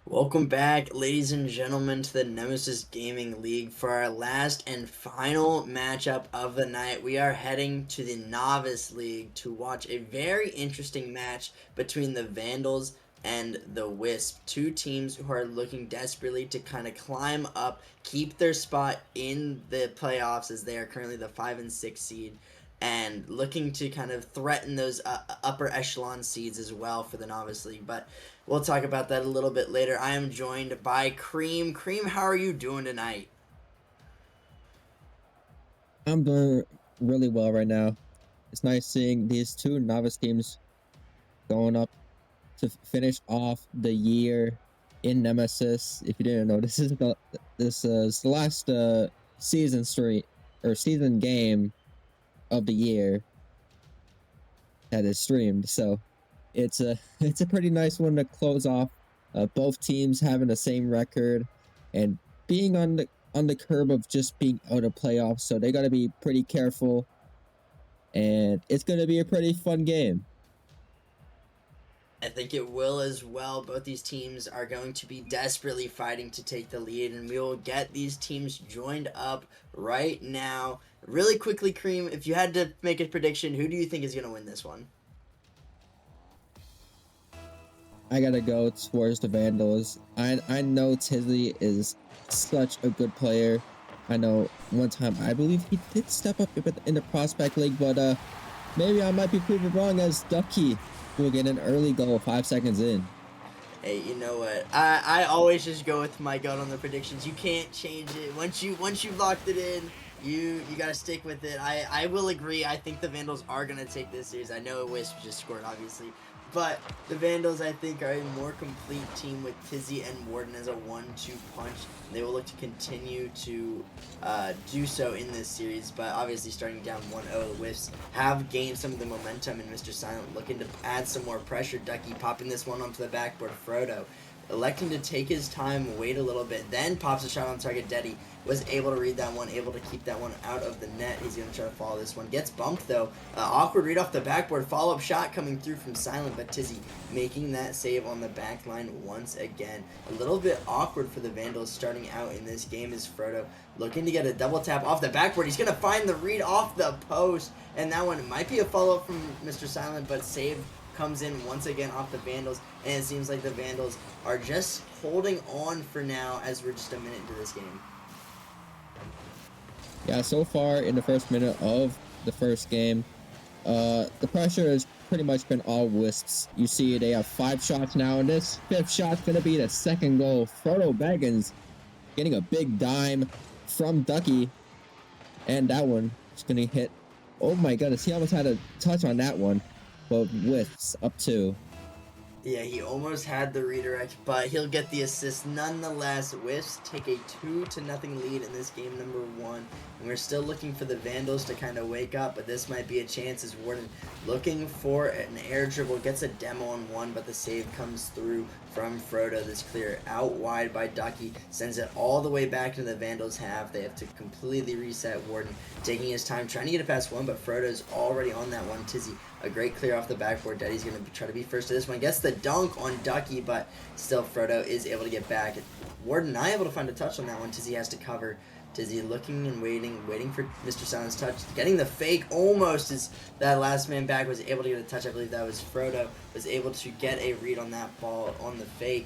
Welcome back, ladies and gentlemen, to the Nemesis Gaming League for our last and final matchup of the night. We are heading to the Novice League to watch a very interesting match between the Vandals and the Wisps. Two teams who are looking desperately to kind of climb up, keep their spot in the playoffs as they are currently the 5 and 6 seed, and looking to kind of threaten those upper echelon seeds as well for the Novice League. But we'll talk about that a little bit later. I am joined by Cream. Cream, how are you doing tonight? I'm doing really well right now. It's nice seeing these two novice teams going up to finish off the year in Nemesis. If you didn't know, this is the last season stream or season game of the year that is streamed. So it's a it's a pretty nice one to close off. Both teams having the same record and being on the curb of just being out of playoffs. So they got to be pretty careful, and it's going to be a pretty fun game. I think it will as well. Both these teams are going to be desperately fighting to take the lead, and we will get these teams joined up right now. Really quickly, Cream, if you had to make a prediction, who do you think is going to win this one? I gotta go towards the Vandals. I know Tizzie is such a good player. I know one time I believe he did step up in the prospect league, but maybe I might be proven wrong as Ducky will get an early goal 5 seconds in. Hey, you know what? I always just go with my gut on the predictions. You can't change it. Once you've locked it in, you gotta stick with it. I will agree. I think the Vandals are gonna take this series. I know Wisp just scored, obviously, but the Vandals, I think, are a more complete team with Tizzie and Warden as a 1-2 punch. They will look to continue to do so in this series, but obviously starting down 1-0, the Wisps have gained some of the momentum, and Mr.Silent looking to add some more pressure. Ducky popping this one onto the backboard. Frodo electing to take his time, wait a little bit, then pops a shot on target. Deddy was able to read that one, able to keep that one out of the net. He's going to try to follow this one. Gets bumped, though. Awkward read off the backboard. Follow-up shot coming through from Silent, but Tizzie making that save on the back line once again. A little bit awkward for the Vandals starting out in this game is Frodo looking to get a double tap off the backboard. He's going to find the read off the post, and that one might be a follow-up from Mr. Silent, but save comes in once again off the Vandals, and it seems like the Vandals are just holding on for now as we're just a minute into this game. Yeah, so far in the first minute of the first game, the pressure has pretty much been all Wisps. You see they have 5 shots now, and this 5th shot's going to be the second goal. Frodo Baggins getting a big dime from Ducky, and that one is going to hit. Oh my goodness, he almost had a touch on that one, but Wisps up 2. Yeah, he almost had the redirect, but he'll get the assist nonetheless. Wisps take a 2-0 lead in this game number 1, and we're still looking for the Vandals to kind of wake up, but this might be a chance as Warden looking for an air dribble, gets a demo on one, but the save comes through from Frodo. This clear out wide by Ducky sends it all the way back to the Vandals half. They have to completely reset. Warden taking his time, trying to get it past one, but Frodo's already on that one. Tizzie, a great clear off the backboard. Daddy's going to try to be first to this one. Gets the dunk on Ducky, but still Frodo is able to get back. Warden not able to find a touch on that one. Tizzie has to cover. Tizzie looking and waiting for Mr. Silent's touch. Getting the fake almost as that last man back was able to get a touch. I believe that was Frodo. Was able to get a read on that ball on the fake.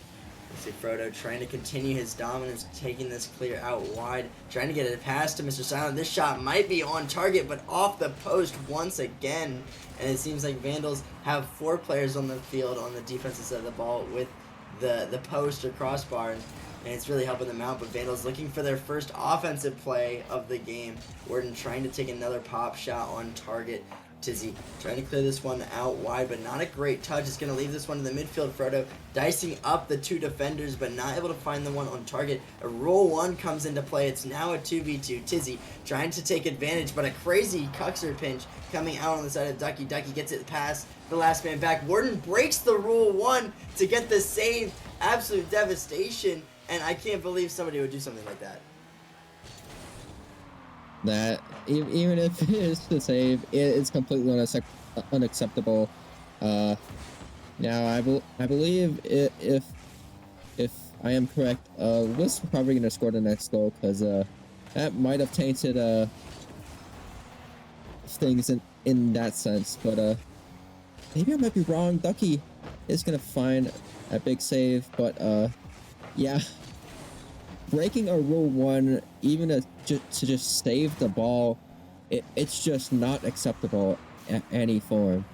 See Frodo trying to continue his dominance, taking this clear out wide, trying to get it past to Mr. Silent. This shot might be on target, but off the post once again. And it seems like Vandals have 4 players on the field on the defensive side of the ball with the post or crossbar, and it's really helping them out. But Vandals looking for their first offensive play of the game. Warden trying to take another pop shot on target. Tizzie trying to clear this one out wide, but not a great touch. It's going to leave this one in the midfield. Frodo dicing up the 2 defenders, but not able to find the one on target. A roll 1 comes into play. It's now a 2v2. Tizzie trying to take advantage, but a crazy cuxer pinch coming out on the side of Ducky. Ducky gets it past the last man back. Warden breaks the rule 1 to get the save. Absolute devastation, and I can't believe somebody would do something like that. That even if it is the save, it's completely unacceptable. Now I believe if if I am correct, Wisps are probably gonna score the next goal because that might have tainted things in that sense. But maybe I might be wrong. Ducky is gonna find a big save, but yeah, breaking a rule one, even to just save the ball, it's just not acceptable in any form.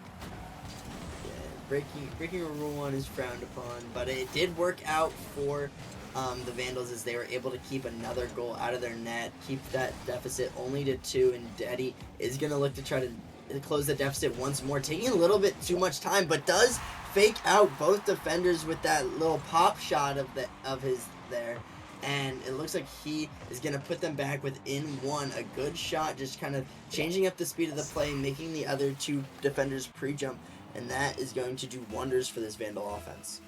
Yeah, breaking a rule one is frowned upon, but it did work out for the Vandals as they were able to keep another goal out of their net, keep that deficit only to 2, and Daddy is gonna look to try to close the deficit once more, taking a little bit too much time, but does fake out both defenders with that little pop shot of his there. And it looks like he is going to put them back within 1. A good shot, just kind of changing up the speed of the play, making the other 2 defenders pre-jump, and that is going to do wonders for this Vandal offense.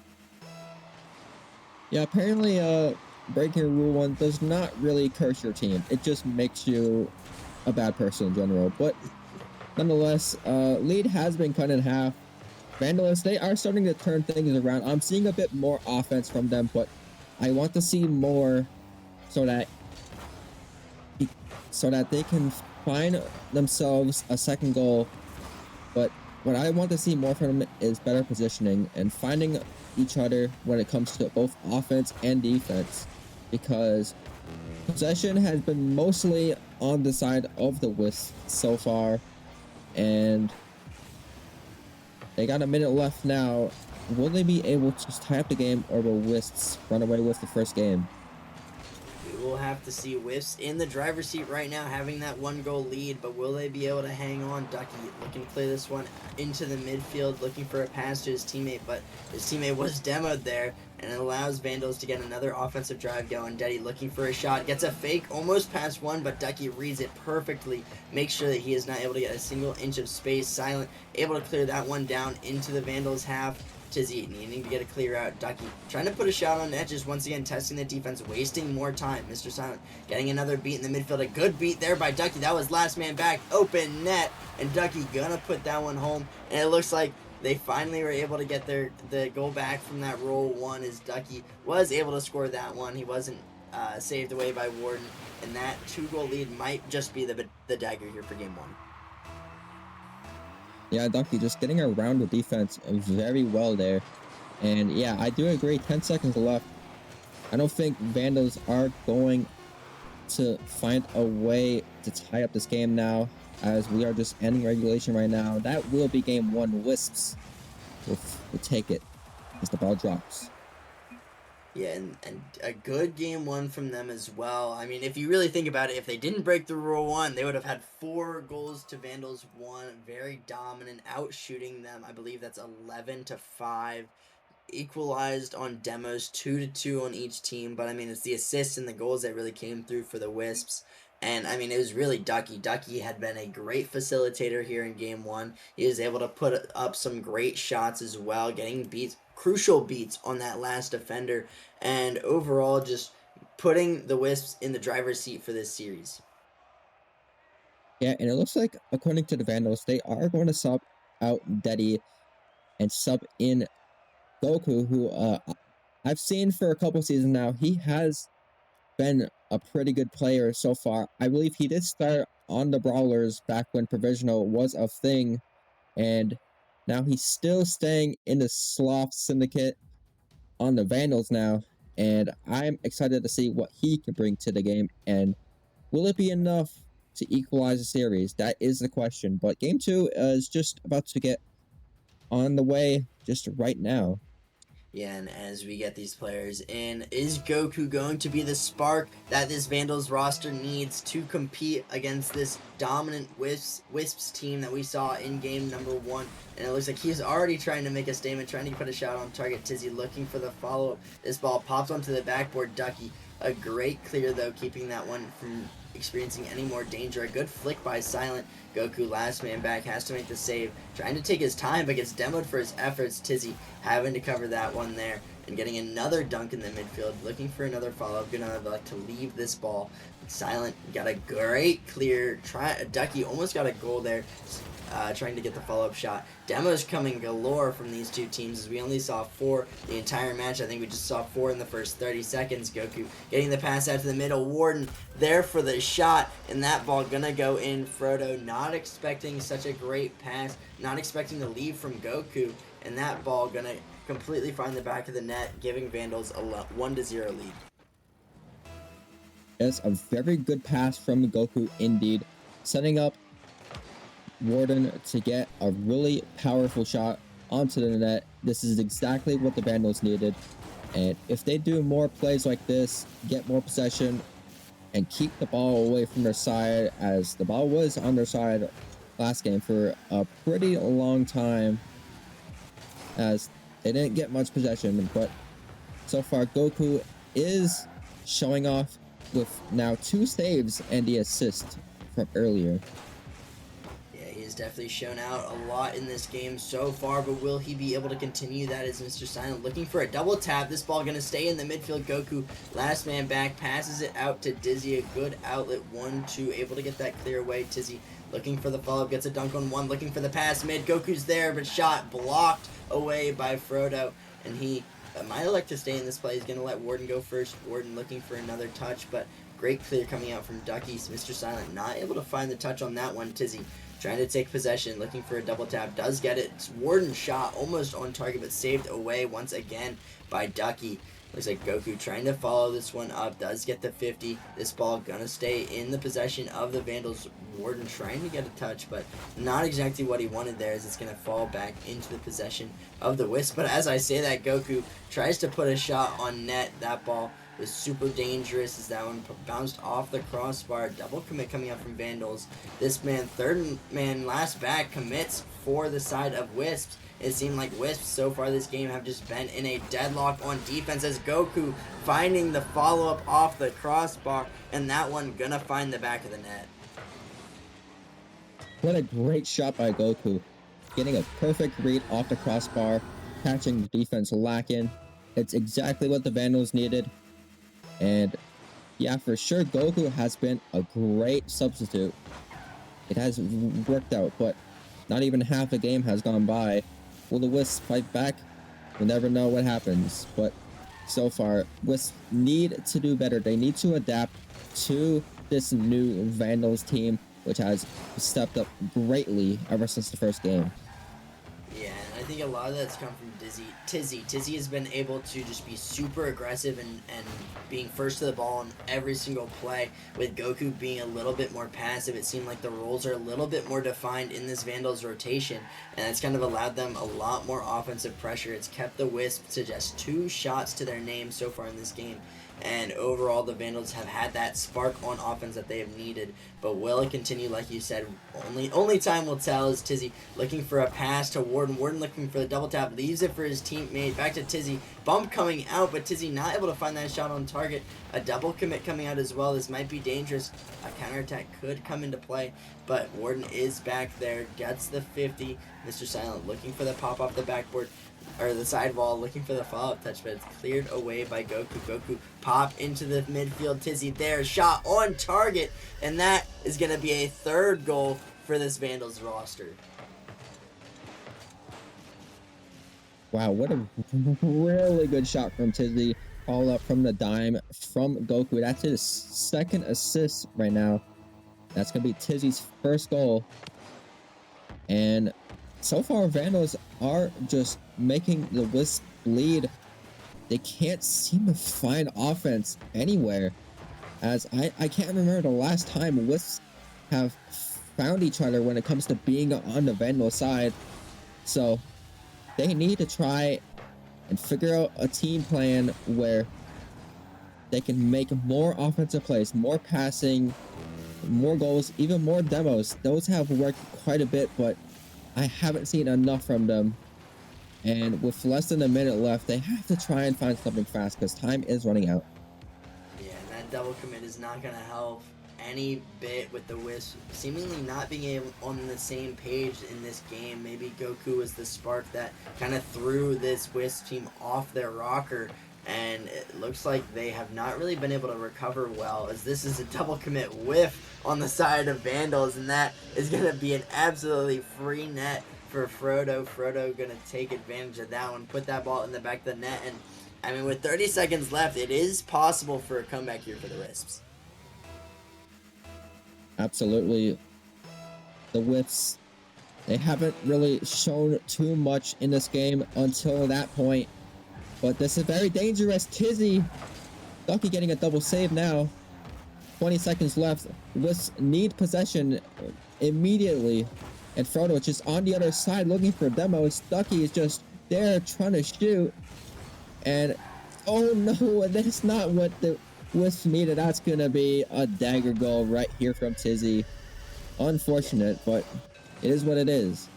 Yeah, apparently, breaking a rule one does not really curse your team. It just makes you a bad person in general. But nonetheless, lead has been cut in half. Vandals, they are starting to turn things around. I'm seeing a bit more offense from them, but I want to see more so that they can find themselves a second goal. But what I want to see more from them is better positioning and finding each other when it comes to both offense and defense, because possession has been mostly on the side of the Wisps so far, and they got a minute left now. Will they be able to tie up the game, or will Wisps run away with the first game? We will have to see. Wisps in the driver's seat right now, having that 1-goal lead, but will they be able to hang on? Ducky looking to play this one into the midfield, looking for a pass to his teammate, but his teammate was demoed there, and it allows Vandals to get another offensive drive going. Daddy looking for a shot, gets a fake, almost past one, but Ducky reads it perfectly, makes sure that he is not able to get a single inch of space. Silent able to clear that one down into the Vandals half. Tizzie needing to get a clear out. Ducky trying to put a shot on edges, once again testing the defense, wasting more time. Mr.Silent getting another beat in the midfield. A good beat there by Ducky. That was last man back, open net, and Ducky gonna put that one home. And it looks like they finally were able to get the goal back from that roll one, as Ducky was able to score that one. He wasn't saved away by Warden, and that 2-goal lead might just be the dagger here for game 1. Yeah, Ducky just getting around the defense very well there. And yeah, I do agree, 10 seconds left. I don't think Vandals are going to find a way to tie up this game now, as we are just ending regulation right now. That will be game 1. Wisps will take it as the ball drops. Yeah, and a good game 1 from them as well. I mean, if you really think about it, if they didn't break the rule 1, they would have had 4 goals to Vandals 1. Very dominant, outshooting them. I believe that's 11-5. Equalized on demos, 2-2 on each team. But I mean, it's the assists and the goals that really came through for the Wisps. And I mean, it was really Ducky. Ducky had been a great facilitator here in game 1. He was able to put up some great shots as well, getting beats, crucial beats on that last defender, and overall just putting the Wisps in the driver's seat for this series. Yeah, and it looks like, according to the Vandals, they are going to sub out Daddy and sub in Goku, who I've seen for a couple seasons now. He has been a pretty good player so far. I believe he did start on the Brawlers back when Provisional was a thing, and now he's still staying in the Sloth Syndicate on the Vandals now, and I'm excited to see what he can bring to the game, and will it be enough to equalize the series? That is the question, but Game 2 is just about to get on the way just right now. Yeah, and as we get these players in, is Goku going to be the spark that this Vandals roster needs to compete against this dominant Wisps team that we saw in game number 1? And it looks like he's already trying to make a statement, trying to put a shot on target. Tizzie looking for the follow-up. This ball pops onto the backboard. Ducky, a great clear though, keeping that one from experiencing any more danger. A good flick by Silent. Goku, last man back, has to make the save. Trying to take his time, but gets demoed for his efforts. Tizzie having to cover that one there, and getting another dunk in the midfield. Looking for another follow-up. Gonna like to leave this ball. Silent got a great clear. Ducky almost got a goal there. trying to get the follow-up shot. Demos coming galore from these two teams, as we only saw 4 the entire match. I think we just saw 4 in the first 30 seconds. Goku getting the pass out to the middle. Warden there for the shot, and that ball gonna go in. Frodo not expecting such a great pass, not expecting the lead from Goku, and that ball gonna completely find the back of the net, giving Vandals a 1-0 lead. It's a very good pass from Goku indeed, setting up Warden to get a really powerful shot onto the net. This is exactly what the Vandals needed, and if they do more plays like this, get more possession, and keep the ball away from their side, as the ball was on their side last game for a pretty long time, as they didn't get much possession, but so far Goku is showing off with now 2 saves and the assist from earlier. Yeah, he has definitely shown out a lot in this game so far, but will he be able to continue that as Mr. Silent looking for a double tap? This ball going to stay in the midfield. Goku, last man back, passes it out to Tizzie. A good outlet, 1-2, able to get that clear away. Tizzie looking for the follow-up, gets a dunk on 1, looking for the pass mid. Goku's there, but shot blocked away by Frodo, and he might elect to stay in this play. He's going to let Warden go first. Warden looking for another touch, but great clear coming out from Ducky. Mr. Silent not able to find the touch on that one. Tizzie trying to take possession, looking for a double tap, does get it. It's Warden's shot almost on target, but saved away once again by Ducky. Looks like Goku trying to follow this one up, does get the 50. This ball gonna stay in the possession of the Vandals. Warden trying to get a touch, but not exactly what he wanted there, as it's gonna fall back into the possession of the Wisps. But as I say that, Goku tries to put a shot on net. That ball was super dangerous, as that one bounced off the crossbar. Double commit coming out from Vandals. This man, third man last back, commits for the side of Wisps. It seemed like Wisps so far this game have just been in a deadlock on defense, as Goku finding the follow-up off the crossbar, and that one gonna find the back of the net. What a great shot by Goku, getting a perfect read off the crossbar, catching the defense lacking. It's exactly what the Vandals needed, and yeah, for sure Goku has been a great substitute. It has worked out, but not even half the game has gone by. Will the Wisps fight back? We'll never know what happens, but so far, Wisps need to do better. They need to adapt to this new Vandals team, which has stepped up greatly ever since the first game. Yeah, and I think a lot of that's come from Tizzie. Tizzie has been able to just be super aggressive and being first to the ball in every single play. With Goku being a little bit more passive, it seemed like the roles are a little bit more defined in this Vandals rotation, and it's kind of allowed them a lot more offensive pressure. It's kept the Wisps to just 2 shots to their name so far in this game. And overall, the Vandals have had that spark on offense that they have needed. But will it continue? Like you said, only time will tell. Is Tizzie looking for a pass to Warden. Warden looking for the double tap. Leaves it for his teammate. Back to Tizzie. Bump coming out, but Tizzie not able to find that shot on target. A double commit coming out as well. This might be dangerous. A counterattack could come into play. But Warden is back there. Gets the 50. Mr. Silent looking for the pop off the backboard, or the sidewall, looking for the follow-up touch, but it's cleared away by Goku. Goku pop into the midfield. Tizzie there, shot on target, and that is going to be a 3rd goal for this Vandals roster. Wow, what a really good shot from Tizzie. Follow up from the dime from Goku. That's his 2nd assist right now. That's going to be Tizzie's 1st goal. And so far, Vandals are just making the Wisps bleed. They can't seem to find offense anywhere, as I can't remember the last time Wisps have found each other when it comes to being on the Vandal side. So they need to try and figure out a team plan where they can make more offensive plays, more passing, more goals, even more demos. Those have worked quite a bit, but I haven't seen enough from them. And with less than a minute left, they have to try and find something fast, because time is running out. Yeah, and that double commit is not going to help any bit with the Wisps seemingly not being able on the same page in this game. Maybe Goku was the spark that kind of threw this Wisp team off their rocker, and it looks like they have not really been able to recover well, as this is a double commit whiff on the side of Vandals, and that is going to be an absolutely free net for Frodo. Frodo going to take advantage of that one, put that ball in the back of the net, and I mean, with 30 seconds left, it is possible for a comeback here for the Wisps. Absolutely. The Wisps, they haven't really shown too much in this game until that point. But this is very dangerous. Tizzie, Ducky getting a double save now. 20 seconds left. Wisps need possession immediately. And Frodo just on the other side looking for demos. Ducky is just there trying to shoot. And oh no, that's not what the Wisps needed. That's going to be a dagger goal right here from Tizzie. Unfortunate, but it is what it is.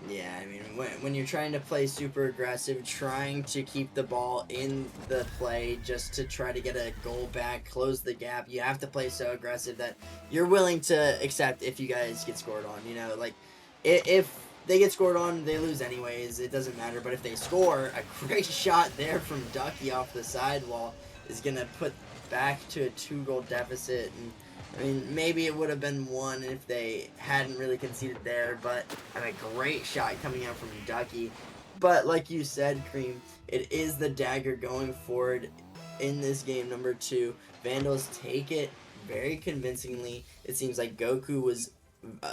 Yeah, I mean, when you're trying to play super aggressive, trying to keep the ball in the play just to try to get a goal back, close the gap, you have to play so aggressive that you're willing to accept if you guys get scored on. You know, like, if they get scored on, they lose anyways. It doesn't matter. But if they score, a great shot there from Ducky off the sidewall is going to put back to a 2-goal deficit. And I mean, maybe it would have been 1 if they hadn't really conceded there, but I mean, a great shot coming out from Ducky. But like you said, Cream, it is the dagger going forward in this game number 2. Vandals take it very convincingly. It seems like Goku was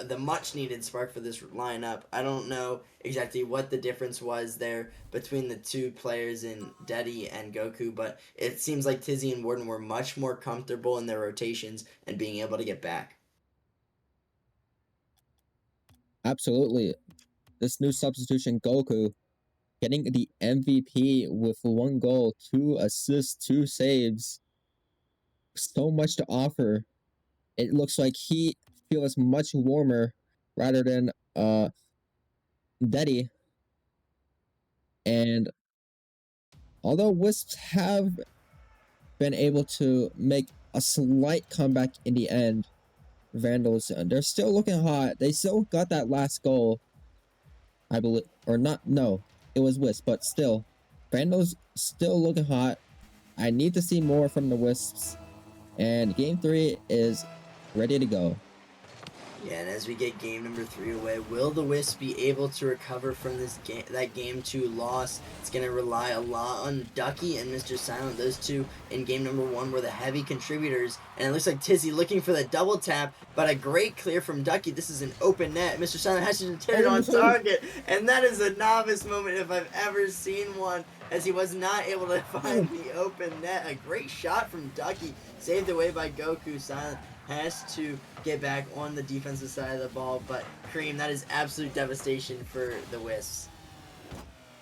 the much needed spark for this lineup. I don't know exactly what the difference was there between the two players in Deddy and Goku, but it seems like Tizzie and Warden were much more comfortable in their rotations and being able to get back. Absolutely. This new substitution, Goku, getting the MVP with 1 goal, 2 assists, 2 saves. So much to offer. It looks like he feels much warmer rather than Deddy. And although Wisps have been able to make a slight comeback in the end, Vandals, they're still looking hot. They still got that last goal, I believe, or not. No, it was Wisps, but still, Vandals still looking hot. I need to see more from the Wisps, and Game 3 is ready to go. Yeah, and as we get game number 3 away, will the Wisps be able to recover from this game 2 loss? It's going to rely a lot on Ducky and Mr.Silent. Those two in game number 1 were the heavy contributors. And it looks like Tizzie looking for the double tap, but a great clear from Ducky. This is an open net. Mr.Silent has to turn on target, and that is a novice moment if I've ever seen one, as he was not able to find the open net. A great shot from Ducky, saved away by Goku. Silent has to get back on the defensive side of the ball, but Cream, that is absolute devastation for the Wisps.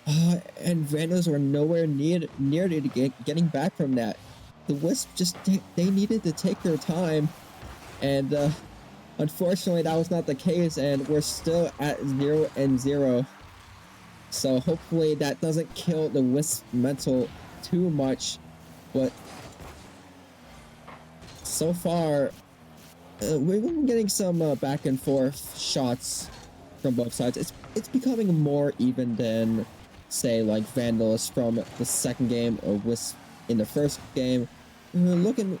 And Vandals were nowhere near to getting back from that. The Wisps just, they needed to take their time, and unfortunately that was not the case, and we're still at 0-0. So hopefully that doesn't kill the Wisp mental too much, but so far we've been getting some back and forth shots from both sides. It's becoming more even than, say, like Vandals from the second game or Wisp in the first game. Looking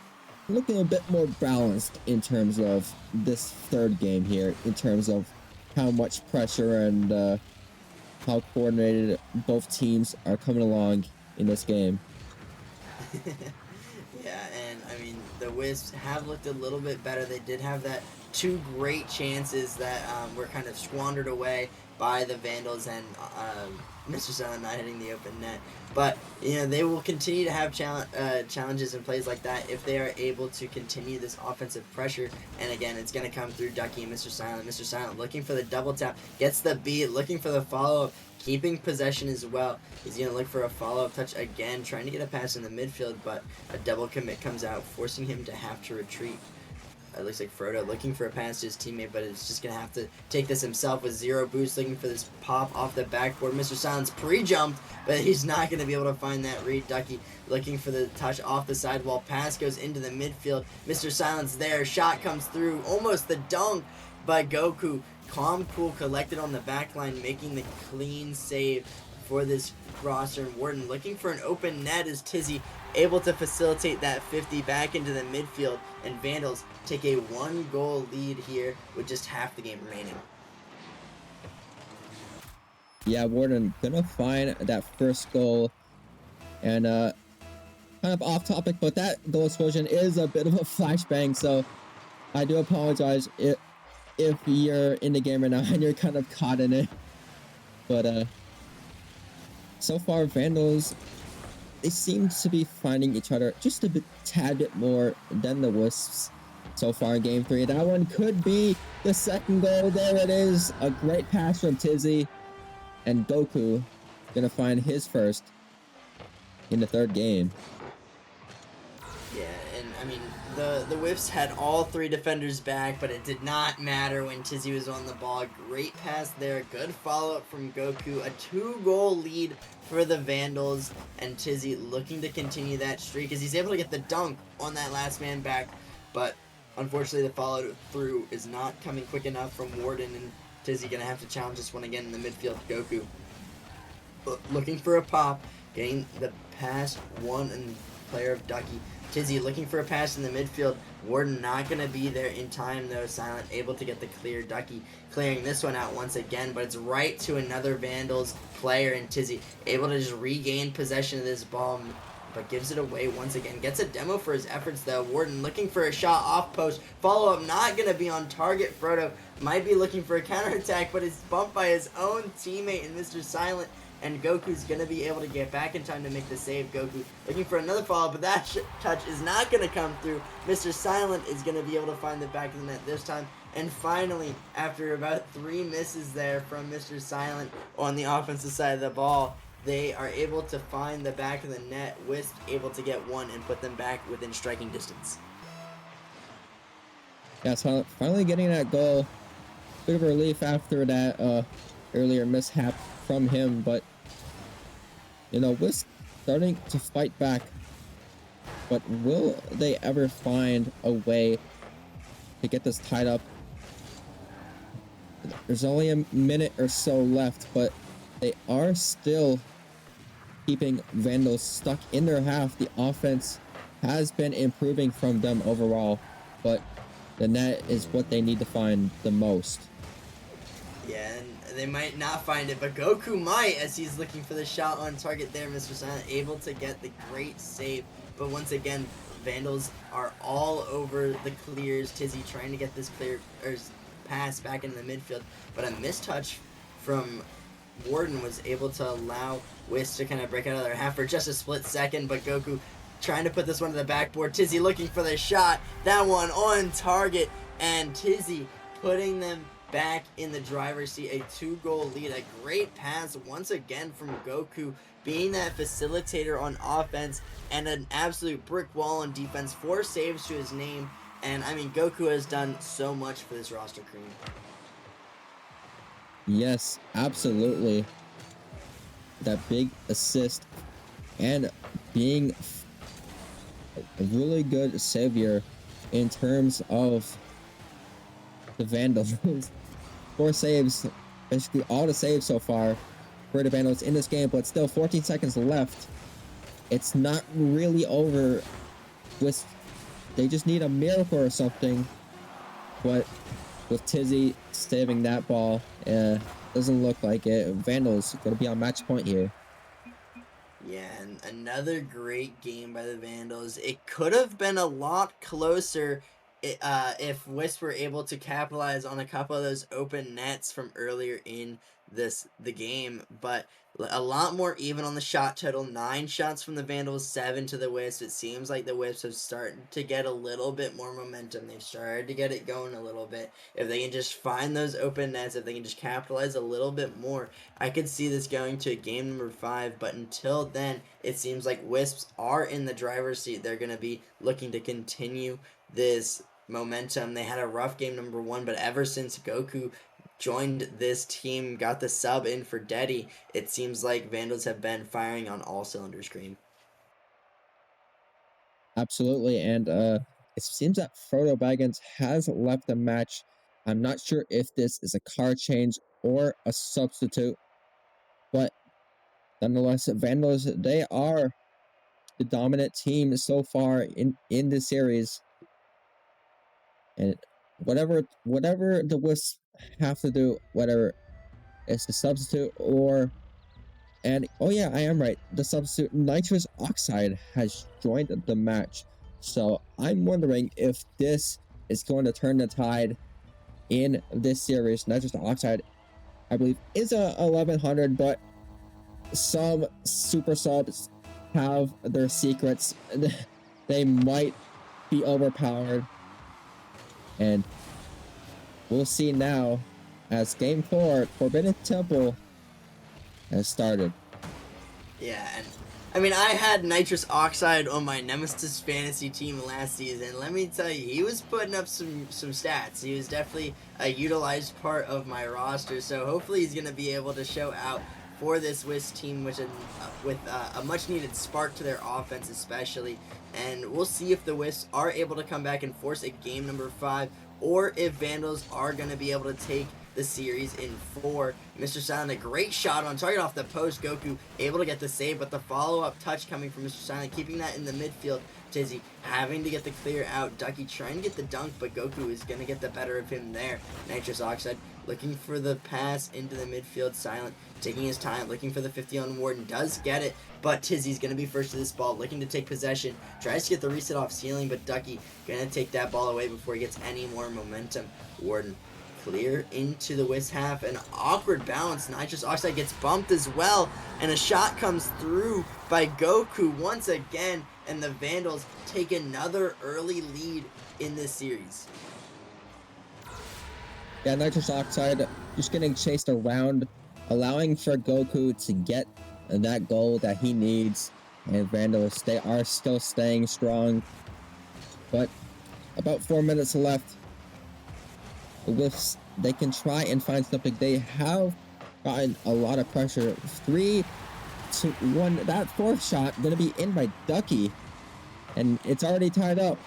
a bit more balanced in terms of this third game here, in terms of how much pressure and how coordinated both teams are coming along in this game. Yeah, and I mean, the Wisps have looked a little bit better. They did have that 2 great chances that were kind of squandered away by the Vandals and Mr.Silent not hitting the open net. But, you know, they will continue to have challenges and plays like that if they are able to continue this offensive pressure. And again, it's going to come through Ducky and Mr. Silent. Mr. Silent looking for the double tap, gets the beat, looking for the follow-up, keeping possession as well. He's going to look for a follow-up touch again, trying to get a pass in the midfield, but a double commit comes out, forcing him to have to retreat. It looks like Frodo looking for a pass to his teammate, but it's just going to have to take this himself with 0 boost, looking for this pop off the backboard. Mr. Silent's pre-jumped, but he's not going to be able to find that read. Ducky looking for the touch off the sidewall. Pass goes into the midfield. Mr. Silent's there. Shot comes through. Almost the dunk by Goku. Calm, cool, collected on the back line, making the clean save for this roster. And Warden looking for an open net as Tizzie able to facilitate that 50 back into the midfield, and Vandals take a 1-goal lead here with just half the game remaining. Yeah, Warden gonna find that first goal, and kind of off topic, but that goal explosion is a bit of a flashbang, so I do apologize if you're in the game right now and you're kind of caught in it. But so far, Vandals, they seem to be finding each other just a tad bit more than the Wisps so far in Game 3. That one could be the second goal. There it is. A great pass from Tizzie. And Goku gonna find his first in the third game. Yeah, and I mean, the Wisps had all 3 defenders back, but it did not matter when Tizzie was on the ball. Great pass there, good follow-up from Goku, a 2-goal lead for the Vandals, and Tizzie looking to continue that streak as he's able to get the dunk on that last man back, but unfortunately the follow-through is not coming quick enough from Warden, and Tizzie gonna have to challenge this one again in the midfield. Goku looking for a pop, getting the pass, one and player of Ducky. Tizzie looking for a pass in the midfield. Warden not going to be there in time though. Silent able to get the clear. Ducky clearing this one out once again, but it's right to another Vandals player, and Tizzie able to just regain possession of this ball, but gives it away once again. Gets a demo for his efforts though. Warden looking for a shot off post. Follow up not going to be on target. Frodo might be looking for a counterattack, but it's bumped by his own teammate and Mr.Silent. And Goku's going to be able to get back in time to make the save. Goku looking for another follow-up, but that touch is not going to come through. Mr.Silent is going to be able to find the back of the net this time. And finally, after about 3 misses there from Mr.Silent on the offensive side of the ball, they are able to find the back of the net. Wisp able to get one and put them back within striking distance. Yeah, so finally getting that goal. Bit of relief after that earlier mishap from him, but you know, Wisp starting to fight back. But will they ever find a way to get this tied up? There's only a minute or so left, but they are still keeping Vandals stuck in their half. The offense has been improving from them overall, but the net is what they need to find the most. Yeah, and they might not find it, but Goku might, as he's looking for the shot on target there. Mr.Silent able to get the great save, but once again, Vandals are all over the clears. Tizzie trying to get this clear or pass back into the midfield, but a mistouch from Warden was able to allow Wisp to kind of break out of their half for just a split second, but Goku trying to put this one to the backboard. Tizzie looking for the shot, that one on target, and Tizzie putting them back in the driver's seat. A 2-goal lead, a great pass once again from Goku, being that facilitator on offense, and an absolute brick wall on defense. 4 saves to his name, and I mean, Goku has done so much for this roster, Cream. Yes, absolutely. That big assist and being a really good savior in terms of the Vandals. 4 saves, basically all the saves so far for the Vandals in this game, but still 14 seconds left. It's not really over. They just need a miracle or something, but with Tizzie saving that ball, doesn't look like it. Vandals gonna be on match point here. Yeah, and another great game by the Vandals. It could have been a lot closer if Wisp were able to capitalize on a couple of those open nets from earlier in the game, but a lot more even on the shot total. 9 shots from the Vandals, 7 to the Wisps. It seems like the Wisps have started to get a little bit more momentum. They've started to get it going a little bit. If they can just find those open nets, if they can just capitalize a little bit more, I could see this going to game number 5, but until then, it seems like Wisps are in the driver's seat. They're going to be looking to continue this momentum. They had a rough game number 1, but ever since Goku joined this team, got the sub in for Deddy, it seems like Vandals have been firing on all cylinders, Cream. Absolutely, and it seems that Frodo Baggins has left the match. I'm not sure if this is a card change or a substitute, but Nonetheless, Vandals, they are the dominant team so far in this series. And whatever the Wisps have to do, whether it's the substitute or and oh yeah, I am right. The substitute Nitrous Oxide has joined the match. So I'm wondering if this is going to turn the tide in this series. Nitrous Oxide, I believe, is a 1100, but some super subs have their secrets. They might be overpowered. And we'll see now as Game 4, Forbidden Temple has started. Yeah, and I mean, I had Nitrous Oxide on my Nemesis fantasy team last season. Let me tell you, he was putting up some stats. He was definitely a utilized part of my roster, so hopefully he's going to be able to show out for this Wisp team, with a much-needed spark to their offense especially. And we'll see if the Wisps are able to come back and force a game number 5, or if Vandals are going to be able to take the series in 4. Mr.Silent, a great shot on target off the post. Goku able to get the save, but the follow-up touch coming from Mr.Silent, keeping that in the midfield. Tizzie having to get the clear out. Ducky trying to get the dunk, but Goku is going to get the better of him there. Nitrous Oxide looking for the pass into the midfield. Silent taking his time, looking for the 50 on Warden. Does get it, but Tizzie's going to be first to this ball, looking to take possession. Tries to get the reset off ceiling, but Ducky going to take that ball away before he gets any more momentum. Warden clear into the Wisp half. An awkward bounce. Nitrous Oxide gets bumped as well, and a shot comes through by Goku once again, and the Vandals take another early lead in this series. Yeah, Nitrous Oxide just getting chased around, allowing for Goku to get that goal that he needs. And Vandals, they are still staying strong. But about 4 minutes left. The Wisps, they can try and find something. They have gotten a lot of pressure. 3-1. That fourth shot going to be in by Ducky. And it's already tied up.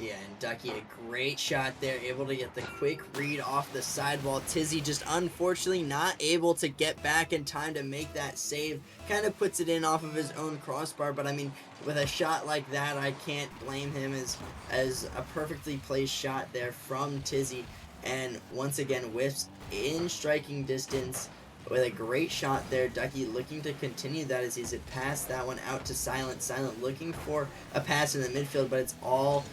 Yeah, and Ducky, a great shot there, able to get the quick read off the sidewall. Tizzie just unfortunately not able to get back in time to make that save. Kind of puts it in off of his own crossbar, but I mean, with a shot like that, I can't blame him as a perfectly placed shot there from Tizzie. And once again, Wisps in striking distance with a great shot there. Ducky looking to continue that as he's passed that one out to Silent. Silent looking for a pass in the midfield, but it's all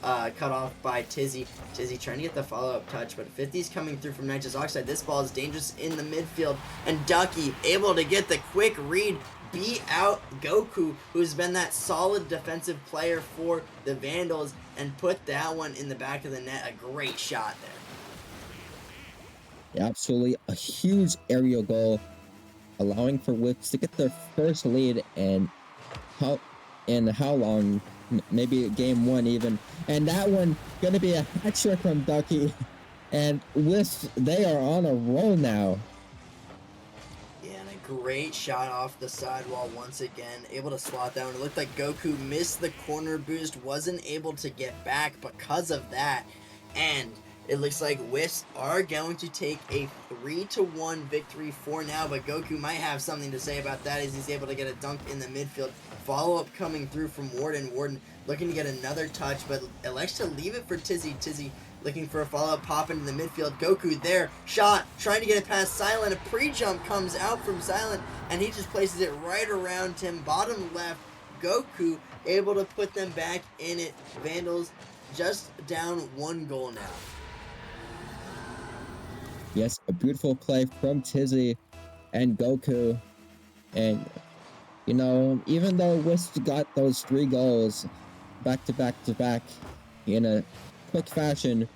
cut off by Tizzie. Tizzie trying to get the follow-up touch, but 50's coming through from Nitrous Oxide. This ball is dangerous in the midfield, and Ducky able to get the quick read, beat out Goku, who's been that solid defensive player for the Vandals, and put that one in the back of the net. A great shot there. Yeah, absolutely a huge aerial goal, allowing for Wisps to get their first lead and how long? Maybe game 1 even. And that one gonna be a hat trick from Ducky. And Wisps, they are on a roll now. Yeah, and a great shot off the sidewall once again. Able to slot that one. It looked like Goku missed the corner boost, wasn't able to get back because of that. And it looks like Wisps are going to take a 3-1 victory for now, but Goku might have something to say about that as he's able to get a dunk in the midfield. Follow-up coming through from Warden. Warden looking to get another touch, but elects to leave it for Tizzie. Tizzie looking for a follow-up pop into the midfield. Goku there, shot, trying to get it past Silent. A pre-jump comes out from Silent, and he just places it right around him, bottom left. Goku able to put them back in it. Vandals just down 1 goal now. Yes, a beautiful play from Tizzie and Goku. And, you know, even though Wisps got those 3 goals back to back in a quick fashion,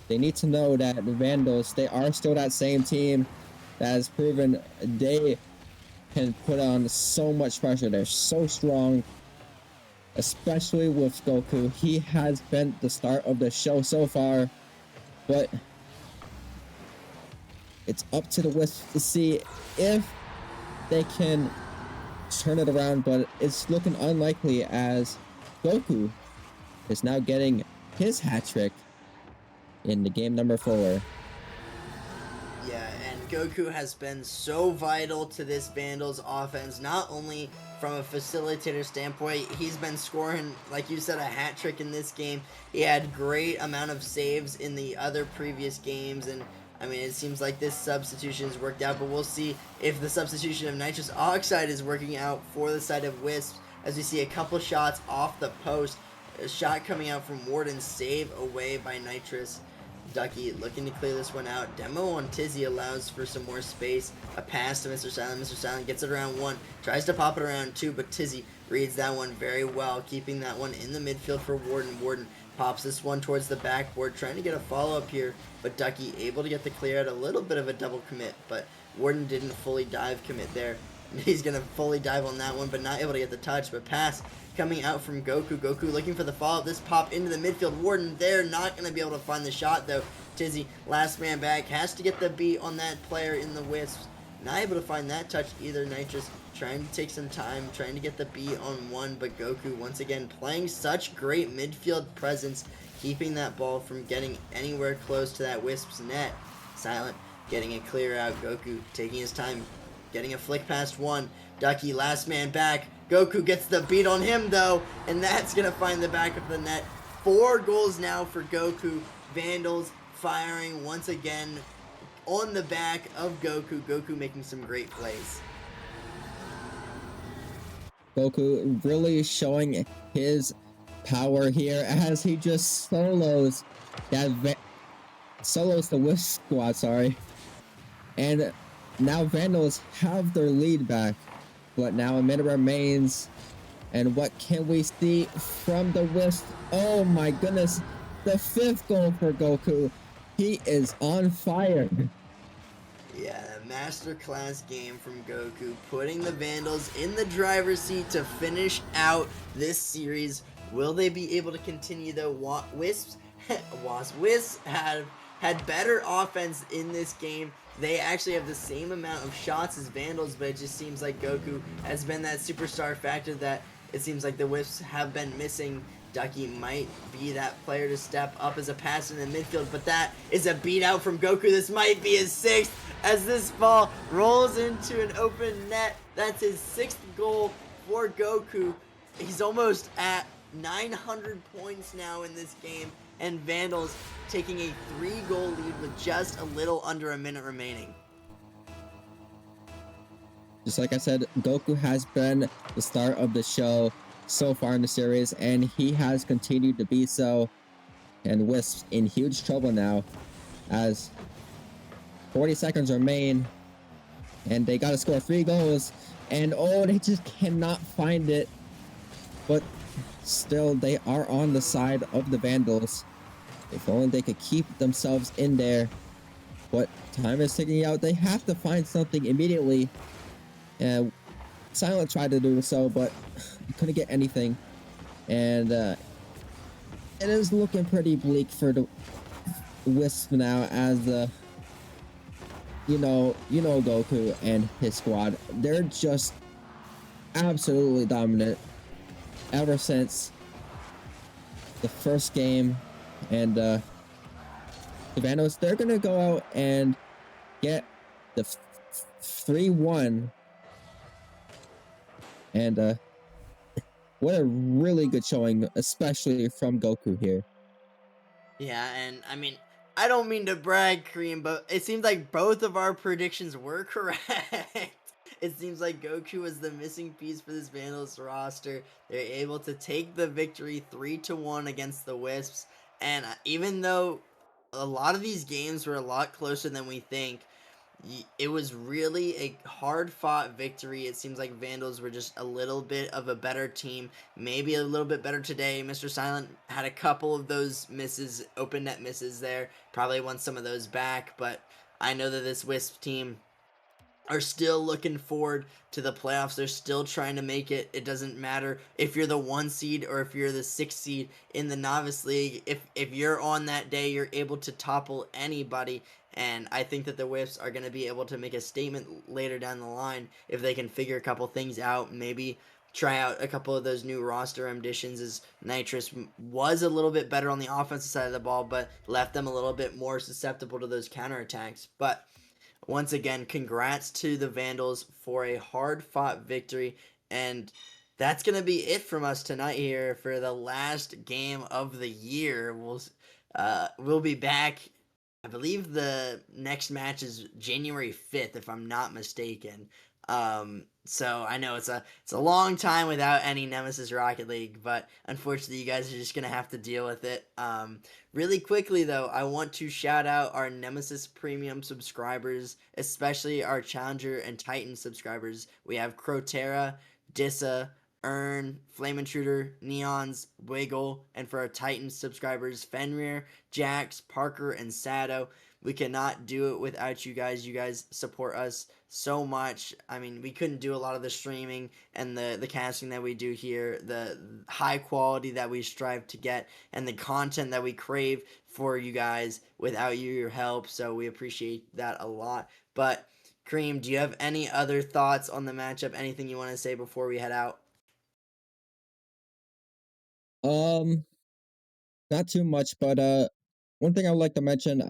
they need to know that the Vandals, they are still that same team that has proven they can put on so much pressure. They're so strong, especially with Goku. He has been the star of the show so far, but it's up to the Wisps to see if they can turn it around, but it's looking unlikely as Goku is now getting his hat trick in the game number 4. Yeah, and Goku has been so vital to this Vandals offense, not only from a facilitator standpoint. He's been scoring, like you said, a hat trick in this game. He had great amount of saves in the other previous games, and I mean, it seems like this substitution has worked out, but we'll see if the substitution of Nitrous Oxide is working out for the side of Wisps, as we see a couple shots off the post. A shot coming out from Warden, save away by Nitrous. Ducky looking to clear this one out. Demo on Tizzie allows for some more space. A pass to Mr. Silent. Mr. Silent gets it around 1. Tries to pop it around 2, but Tizzie reads that one very well, keeping that one in the midfield for Warden. Warden pops this one towards the backboard, trying to get a follow-up here, but Ducky able to get the clear out. A little bit of a double commit, but Warden didn't fully dive commit there. He's going to fully dive on that one, but not able to get the touch. But pass coming out from Goku. Goku looking for the follow-up. This pop into the midfield. Warden there, not going to be able to find the shot, though. Tizzie, last man back, has to get the beat on that player in the Wisps. Not able to find that touch either. Nitrous trying to take some time, trying to get the beat on one, but Goku once again playing such great midfield presence, keeping that ball from getting anywhere close to that Wisps net. Silent getting a clear out. Goku taking his time, getting a flick past 1. Ducky, last man back. Goku gets the beat on him, though, and that's going to find the back of the net. 4 goals now for Goku. Vandals firing once again on the back of Goku. Goku making some great plays. Goku really showing his power here as he just solos the Wisp squad, sorry. And now Vandals have their lead back, but now a minute remains. And what can we see from the Wisp? Oh my goodness, the 5th goal for Goku. He is on fire. Yeah, a masterclass game from Goku, putting the Vandals in the driver's seat to finish out this series. Will they be able to continue, though? Wisps had better offense in this game. They actually have the same amount of shots as Vandals, but it just seems like Goku has been that superstar factor that it seems like the Wisps have been missing. Ducky might be that player to step up as a passer in the midfield, but that is a beat out from Goku. This might be his 6th as this ball rolls into an open net. That's his 6th goal for Goku. He's almost at 900 points now in this game, and Vandals taking a 3-goal lead with just a little under a minute remaining. Just like I said, Goku has been the star of the show so far in the series, and he has continued to be so. And Wisps in huge trouble now as 40 seconds remain, and they gotta score 3 goals, and oh, they just cannot find it. But still, they are on the side of the Vandals. If only they could keep themselves in there. But time is ticking out. They have to find something immediately. And Silent tried to do so, but he couldn't get anything. And it is looking pretty bleak for the Wisp now, as you know Goku and his squad. They're just absolutely dominant ever since the first game. And the Vandals, they're gonna go out and get the 3-1. And what a really good showing, especially from Goku here. Yeah, and I mean, I don't mean to brag, Kareem, but it seems like both of our predictions were correct. It seems like Goku was the missing piece for this Vandals roster. They're able to take the victory 3-1 against the Wisps. And even though a lot of these games were a lot closer than we think, it was really a hard-fought victory. It seems like Vandals were just a little bit of a better team, maybe a little bit better today. Mr. Silent had a couple of those misses, open net misses there. Probably wants some of those back, but I know that this Wisp team are still looking forward to the playoffs. They're still trying to make it. It doesn't matter if you're the 1 seed or if you're the 6 seed in the Novice League. If you're on that day, you're able to topple anybody. And I think that the Wisps are going to be able to make a statement later down the line if they can figure a couple things out. Maybe try out a couple of those new roster additions, as Nitrous was a little bit better on the offensive side of the ball, but left them a little bit more susceptible to those counterattacks. But once again, congrats to the Vandals for a hard-fought victory, and that's gonna be it from us tonight here for the last game of the year. We'll be back. I believe the next match is January 5th, if I'm not mistaken. So I know it's a long time without any Nemesis Rocket League, but unfortunately you guys are just gonna have to deal with it. Really quickly though, I want to shout out our Nemesis Premium subscribers, especially our Challenger and Titan subscribers. We have Crotera, Dissa, Earn, Flame Intruder, Neons, Wiggle, and for our Titan subscribers, Fenrir, Jax, Parker, and Sado. We cannot do it without you guys. You guys support us so much. I mean, we couldn't do a lot of the streaming and the casting that we do here, the high quality that we strive to get, and the content that we crave for you guys without your help. So we appreciate that a lot. But Cream, do you have any other thoughts on the matchup? Anything you want to say before we head out? Um, Not too much, but one thing I would like to mention,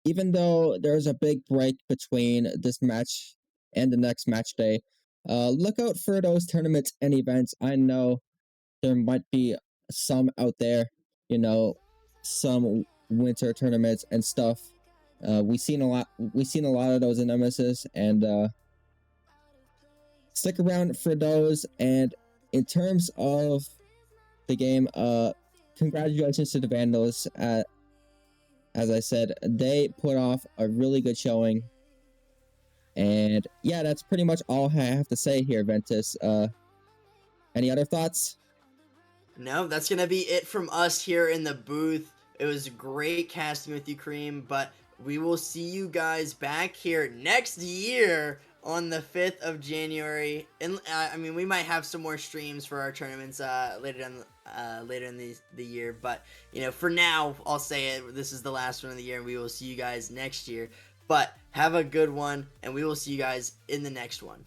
even though there's a big break between this match and the next match day, look out for those tournaments and events. I know there might be some out there, you know, some winter tournaments and stuff. We've seen a lot. We've seen a lot of those in Nemesis, and stick around for those. And in terms of the game, congratulations to the Vandals. As I said, they put off a really good showing. And yeah, that's pretty much all I have to say here, Ventus. Any other thoughts? No, that's going to be it from us here in the booth. It was great casting with you, Cream, but we will see you guys back here next year on the 5th of January. And I mean, we might have some more streams for our tournaments later in the year, but you know, for now, I'll say it. This is the last one of the year, and we will see you guys next year. But have a good one, and we will see you guys in the next one.